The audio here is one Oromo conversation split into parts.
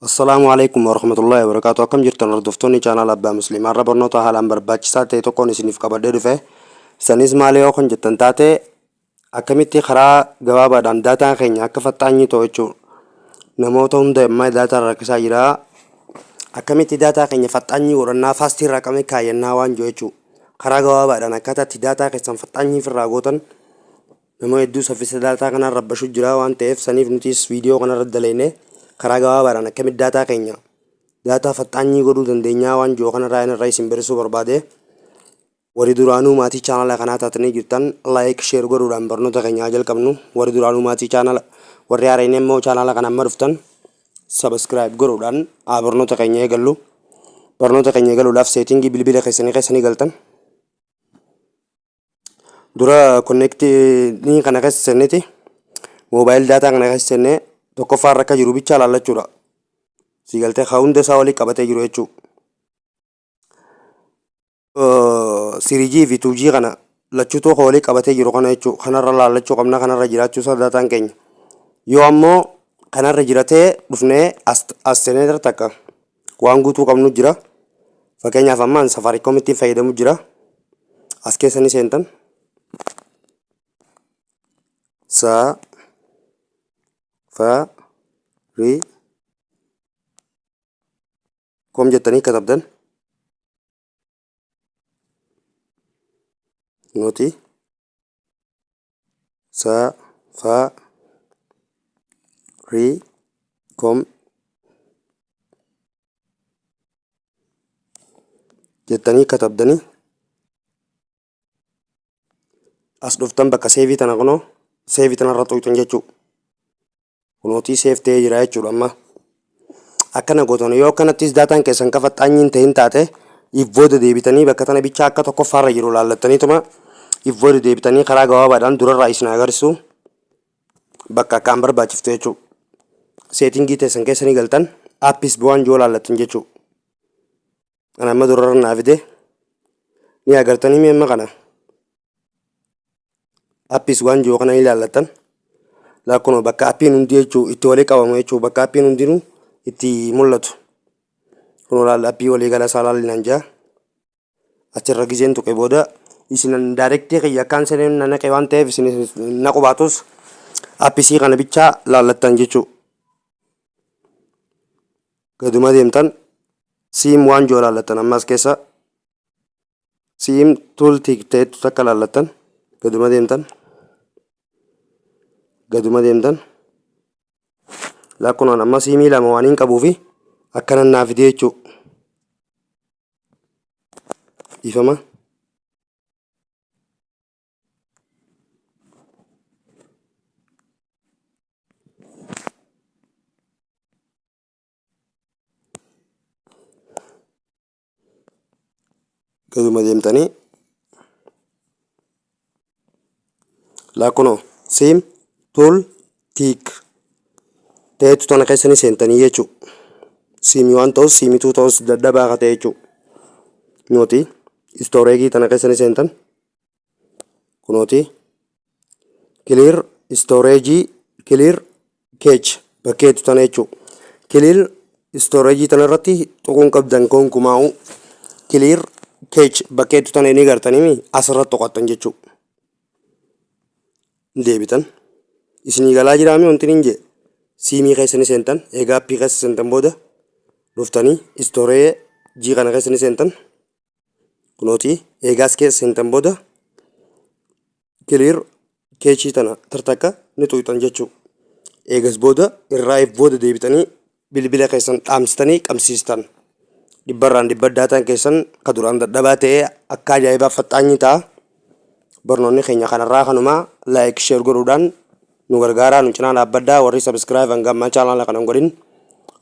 Assalamualaikum warahmatullahi wabarakatuh. Akkam jirtan hordoftoonni channel Abbaa Musliimaa irra barnoota haalaan barbaachisaa ta'e tokkoon isiniif qabadhee dhufe. Isanis maal yoo kan jettan taate akkamitti karaa gabaabaadhaan daataa keenya akka faxaanyi ta'u jechuudha. Namoota hunda ammaa daataa rakkisaa jira. Akkamitti daataa keenya faxaanyi godhannaa faastii irraa qabee kaayyannaa waan jiru jechuudha. Karaa gabaabaadhaan akkataatti daataa keessan faxaanyi irraa gootan nama hedduu saffisa daataa kanaan rabbashu jira waan ta'eef saniif nutis viidiyoo kanarra dalaynee karaa gabaabaadhaan akkamitti daataa keenya daataa faxaanyi godhuu dandeenyaa waan jiru kanarraa irraa isin beeksisuu barbaade. Warri duraanuu maatii chaanala kanaa taatanii jirtan like share godhuudhaan barnoota keenya jalqabnu. Warri duraanuu maatii chaanala warri haareen immoo chaanala kana amma dhuftan subscribe godhuudhaan barnoota keenya eegallu. Barnoota keenya eegaluudhaaf seetingii bilbila keessanii galtan. Dura connectii kana keessatti mobile data kana keessatti tokkoffaa rakka jiru bicha laallachuudha. Si galtee hunda isaa walii qabatee jiru jechuudha. 3G fi 2G kana lachuutu walii qabatee jiru kana jechuudha. Kanarra laallachuu qabna, kanarra jiraachuu isaa daataan keenya. Yoo ammoo kanarra jiratee dhufnee as seeneetar takka waan guutuu qabnu jira. Fakkeenyaaf ammaan Safaricom ittiin fayyadamu jira. As keessanii seentan. Kom jettanii katabdan nuti Safaricom jettanii katabdanii as dhuftan bakka seevii tana kunoo seevii tanarra tuqxan jechuudha. Kunootii seef ta'ee jira jechuudha. Amma akkana gootan yoo akkanattis daataan keessan ka faxaanyiin ta'in taate ifbooda deebitanii bakka tana bichaa akka tokkoffaarra jiru laallattaniituma ifbooda deebitanii karaa gabaabaadhaan durarraa isin agarsiisu bakka akkaan barbaachiftu jechuudha. Seetingii teessan keessanii galtan aappis bu'aan joo laallattan jechuudha. Kana amma durarra naa fide ni agartanii mi'amma kana aappis waan joo kana ni laallattan. Laakkunoo bakka aappiin hundi jechuudha itti walii qabamu jechuudha. Bakka aappiin hundinuu itti mul'atu. Kunoo laalla aappii walii gala isaa laallinaan jaa achirra gizeen tuqe booda isin daayirektii kiyya akkaan seeneen naqe waan ta'eef isin naqu baatus aappisii kana bichaa laallattan jechuudha. Gaduma deemtan siim waan joo laallattan ammas keessa siim tuul ta'etu takka laallattan gaduma deemtan laakkunaan amma siimii lama waan hin qabuufi akkanan naa fide jechuudha. Ifama gaduma deemtanii laakkunoo siim tuul tiik ta'etu tana keessanii seentanii jechuudha. Siimii waan ta'us siimituu ta'us daddabaa akka ta'e jechuudha. Nuti istooreegii tana keessanii seentan kunooti kiliir istooreejii kiliir keech bakkeetu tana jechuudha. Kiliir istooreejii tana irratti tuquun qabdan gonkumaa'u kiliir keech bakkeetu tana inni gartanii asirratti toqattan jechuudha. Deebitan isinii galaa jiraame wanti hin jee siimii keessanii seentan egaa aappii keessa seentan booda dhuftanii istooreejii kana keessanii seentan kunooti eegaas keessa seentan booda kiliir keechii tana tartakka ni tuqxan jechuudha. Eegas booda irraa if booda deebitanii bilbila keessan dhaamsitanii qabsiistan. Dhibbarraan dhibba daataan keessan ka duraan dadhabaa ta'ee akka ajaa'ibaa faxaanyi ta'a. Barnoonni keenya kanarraa kanumaa like share godhuudhaan nu gargaaraa nu cinaa dhaabbaddaa. Warri subscribe hanga ammaa chaanala kana hin godhin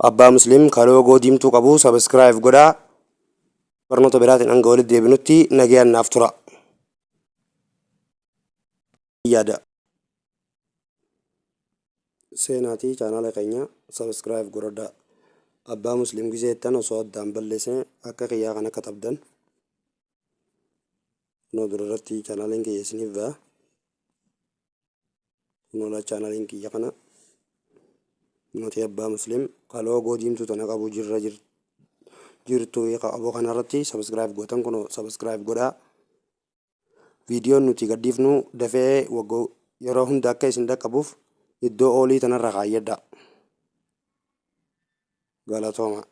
Abbaa Musliim loogoo diimtuu qabu subscribe godhaa. Barnoota biraatiin hanga walitti deebinutti nagayaan naaf tura. Yaada seenaatii chaanala keenya subscribe godhadhaa. Abbaa Musliim gizeettan osoo addaan balleessine akka kiyyaa kana katabdan kunoo durarratti chaanaliin kiyya isiniif ba'a. Kunoo chaanaliin kiyya kana nuti abbaa muslim loogoo diimtuu tana qabu jirtu qabu kanarratti subscribe gootan kun subscribe godhaa. Viidiyoon nuti gadhiifnu dafee yeroo hunda akka isin dhaqqabuuf iddoo oolii tanarra kaayyadhaa. Galatooma.